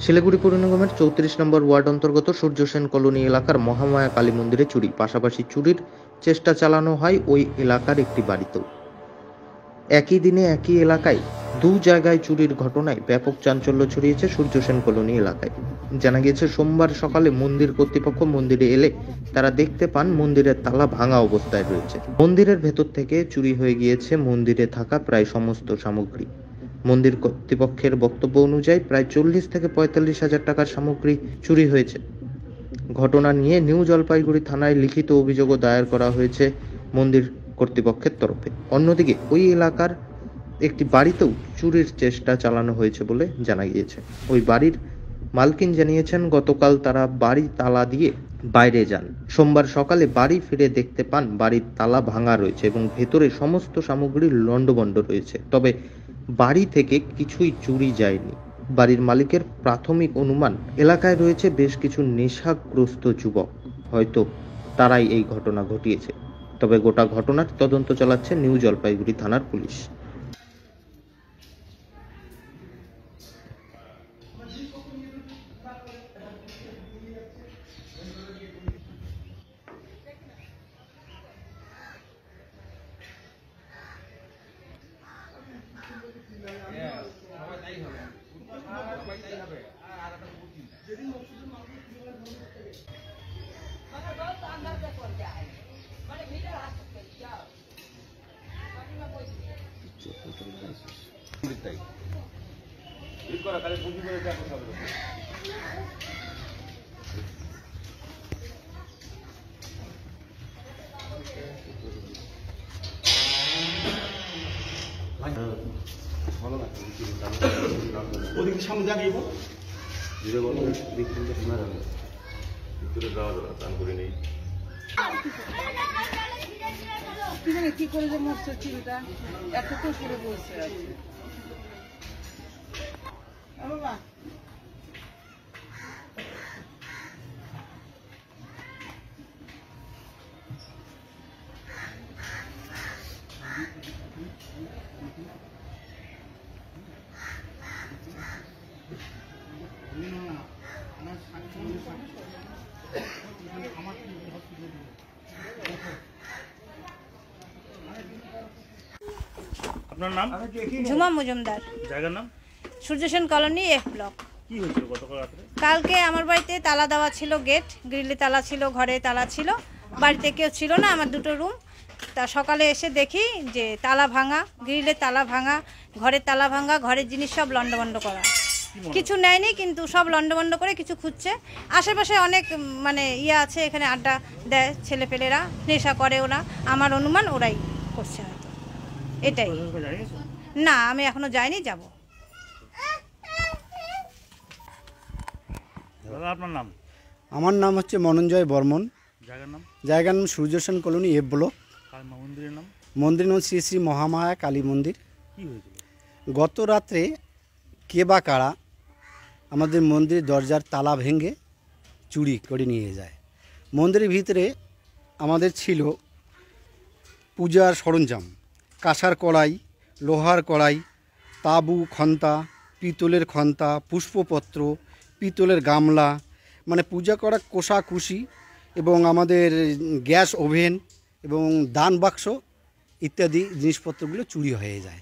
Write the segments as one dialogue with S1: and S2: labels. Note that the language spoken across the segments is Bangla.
S1: শিলিগুড়ি পৌর নিগমের ৩৪ নম্বর ওয়ার্ড অন্তর্গত সূর্য সেন কলোনি এলাকার মহামায়া কালী মন্দিরে চুরি, পাশাপাশি চুরির চেষ্টা চালানো হয় ওই এলাকার একটি বাড়িতেও। একই দিনে একই এলাকায় দু জায়গায় চুরির ঘটনায় ব্যাপক চাঞ্চল্য ছড়িয়েছে সূর্য সেন কলোনি এলাকায়। জানা গিয়েছে, সোমবার সকালে মন্দির কর্তৃপক্ষ মন্দিরে এলে তারা দেখতে পান মন্দিরের তালা ভাঙা অবস্থায় রয়েছে। মন্দিরের ভেতর থেকে চুরি হয়ে গিয়েছে মন্দিরে থাকা প্রায় সমস্ত সামগ্রী। মন্দির কর্তৃপক্ষের বক্তব্য অনুযায়ী প্রায় ৪০ থেকে ৪৫ হাজার টাকার সামগ্রী চুরি হয়েছে। ঘটনা নিয়ে নিউ জলপাইগুড়ি থানায় লিখিত অভিযোগও দায়ের করা হয়েছে মন্দির কর্তৃপক্ষের তরফে। অন্যদিকে ওই এলাকার একটি বাড়িতেও চুরির চেষ্টা চালানো হয়েছে বলে জানা গিয়েছে। ওই বাড়ির মালকিন জানিয়েছেন, গতকাল তারা বাড়ি তালা দিয়ে বাইরে যান। সোমবার সকালে বাড়ি ফিরে দেখতে পান বাড়ির তালা ভাঙা রয়েছে এবং ভেতরে সমস্ত সামগ্রী লণ্ডভণ্ড রয়েছে। তবে বাড়ি থেকে কিছুই চুরি যায়নি। বাড়ির মালিকের প্রাথমিক অনুমান, এলাকায় রয়েছে বেশ কিছু নেশাগ্রস্ত যুবক, হয়তো তারাই এই ঘটনা ঘটিয়েছে। তবে গোটা ঘটনার তদন্ত চালাচ্ছে নিউ জলপাইগুড়ি থানার পুলিশ।
S2: ওদিকে সামনে দাঁড়িয়ে
S3: ধীরে বলো, দিক থেকে শোনা যাবে। ভিতরে যাওয়া যাবে, দান করে নেই।
S4: কি করে যে মরছে চিড়িটা এত তো করে বলছে আছে। বাবা
S2: আপনার নাম?
S5: ঝুমা মজুমদার,
S2: জায়গার নাম?
S5: Surya Sen colony F block.
S2: কি হয়েছিল গতকাল রাতে?
S5: কালকে আমার বাড়িতে তালা দেওয়া ছিল, গেট গ্রিলে তালা ছিল, ঘরে তালা ছিল, বাড়িতে কেউ ছিল না, আমার দুটো রুম। তা সকালে এসে দেখি যে তালা ভাঙা, গ্রিলে তালা ভাঙা, ঘরের তালা ভাঙা, ঘরের জিনিস সব লণ্ডভণ্ড করা। কিছু নেয়নি, কিন্তু সব লণ্ডভণ্ড করে কিছু খুঁজছে। আশেপাশে অনেক ইয়ে আছে, এখানে আড্ডা দেয় ছেলেপেলেরা, নেশা করে ওরা। আমার অনুমান ওরাই করছে হয়তো, এটাই। না, আমি এখনো যাইনি, যাব।
S2: দাদা আপনার নাম?
S6: আমার নাম হচ্ছে মনঞ্জয় বর্মন।
S2: জায়গার নাম?
S6: জায়গার নাম Surya Sen colony F block.
S2: মন্দিরের নাম?
S6: মন্দিরের নাম শ্রী শ্রী মহামায়া কালী মন্দির।
S2: কি হয়েছিল?
S6: গত রাত্রে কে বা কারা আমাদের মন্দিরের দরজার তালা ভেঙে চুরি করে নিয়ে যায়। মন্দিরের ভিতরে আমাদের ছিল পূজার সরঞ্জাম, কাঁসার কড়াই, লোহার কড়াই, তাবু, খন্তা, পিতলের খন্তা, পুষ্পপত্র, পিতলের গামলা, পূজা করা কোষাকুষি, এবং আমাদের গ্যাস ওভেন এবং দান বাক্স ইত্যাদি জিনিসপত্রগুলো চুরি হয়ে যায়।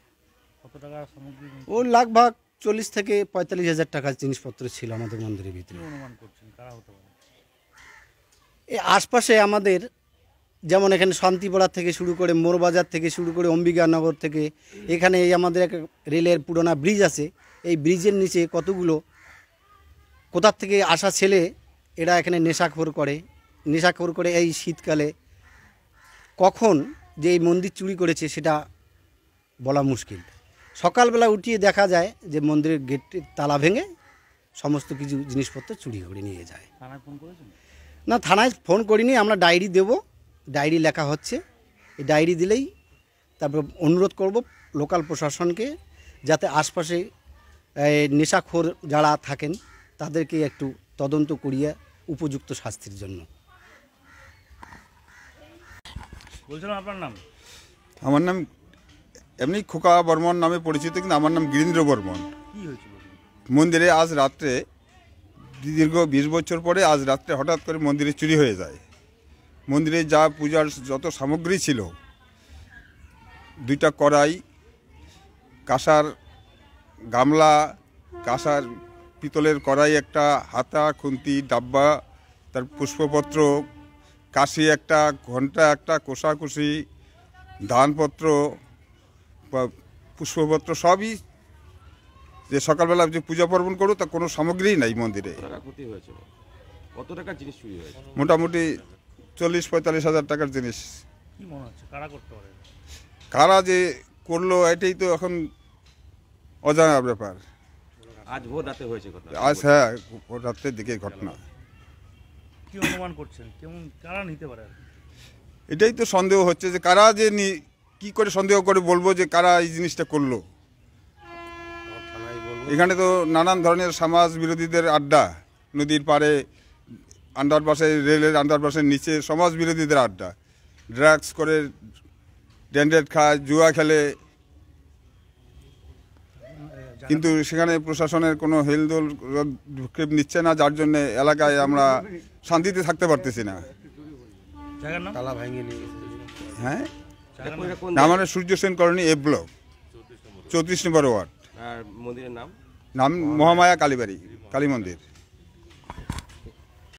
S2: কত টাকা সামগ্রী?
S6: ও লাগভাগ ৪০ থেকে ৪৫ হাজার টাকার জিনিসপত্র ছিল আমাদের মন্দিরের ভিতরে।
S2: অনুমান করছেন কারা হতে পারে?
S6: এই আশপাশে আমাদের, যেমন এখানে শান্তিপাড়া থেকে শুরু করে মোরবাজার থেকে শুরু করে অম্বিকানগর থেকে, এখানে এই আমাদের এক রেলের পুরোনো ব্রিজ আছে, এই ব্রিজের নিচে কতগুলো কোথার থেকে আসা ছেলে এরা এখানে নেশাখোর করে এই শীতকালে কখন যে এই মন্দির চুরি করেছে সেটা বলা মুশকিল। সকালবেলা উঠিয়ে দেখা যায় যে মন্দিরের গেটের তালা ভেঙে সমস্ত কিছু জিনিসপত্র চুরি করে নিয়ে যায়।
S2: থানায় ফোন করেছেন?
S6: না, থানায় ফোন করিনি, আমরা ডায়েরি দেব, ডায়েরি লেখা হচ্ছে। এই ডায়েরি দিলেই তারপর অনুরোধ করব লোকাল প্রশাসনকে, যাতে আশপাশে নেশাখোর যারা থাকেন তাদেরকে একটু তদন্ত করিয়ে উপযুক্ত শাস্তির জন্য।
S2: বলছিলাম আপনার নাম?
S7: আমার নাম এমনি খোকা বর্মন নামে পরিচিত, কিন্তু আমার নাম গিরীন্দ্র বর্মন।
S2: কি হয়েছিল?
S7: মন্দিরে আজ রাত্রে দীর্ঘ 20 বছর পরে আজ রাত্রে হঠাৎ করে মন্দিরে চুরি হয়ে যায়। মন্দিরে যা পূজার যত সামগ্রী ছিল, 2টা কড়াই, কাঁসার গামলা, কাঁসার পিতলের কড়াই একটা, হাতা, খুন্তি, ডাব্বা, তার পুষ্পপত্র, কাশি একটা, ঘণ্টা একটা, কোষাকুষি, দানপত্র, পুষ্পপত্র সবই, যে সকালবেলা যে পূজা পার্বণ করো তা কোনো সামগ্রীই নাই মন্দিরে।
S3: টাকা ক্ষতি হয়েছে, কত টাকার জিনিস চুরি হয়েছে?
S7: মোটামুটি 40-45 হাজার টাকার জিনিস।
S2: কি মনে হচ্ছে কারা করতে পারে?
S7: কারা যে করলো এটাই তো এখন অজানা ব্যাপার।
S3: আজ ভোর রাতে হয়েছে ঘটনা।
S7: আজ হ্যাঁ, রাত্রের দিকে ঘটনা।
S2: কি অনুমান করছেন কেমন কারা নিতে পারে আর কি?
S7: এটাই তো সন্দেহ হচ্ছে যে কারা যে কি করে সন্দেহ করে বলবো যে কারা এই জিনিসটা করলো। এখানে তো নানান ধরনের সমাজ বিরোধীদের আড্ডা, নদীর পাড়ে, আন্ডারপাসে, রেলের আন্ডারপাসের নিচে সমাজ বিরোধীদের আড্ডা, ড্রাগস করে, ড্যান্ডেড খায়, জুয়া খেলে, কিন্তু সেখানে প্রশাসনের কোনো হেলদোল ভ্রুক্ষেপ নিচ্ছে না, যার জন্য এলাকায় আমরা শান্তিতে থাকতে পারতেছি না।
S2: জায়গার নাম?
S7: হ্যাঁ,
S3: কোন
S7: আমাদের সূর্য সেন কলোনি এ ব্লক, 34 নম্বর ওয়ার্ড।
S3: আর মন্দিরের নাম?
S7: নাম মহামায়া কালীবাড়ি, কালী মন্দির।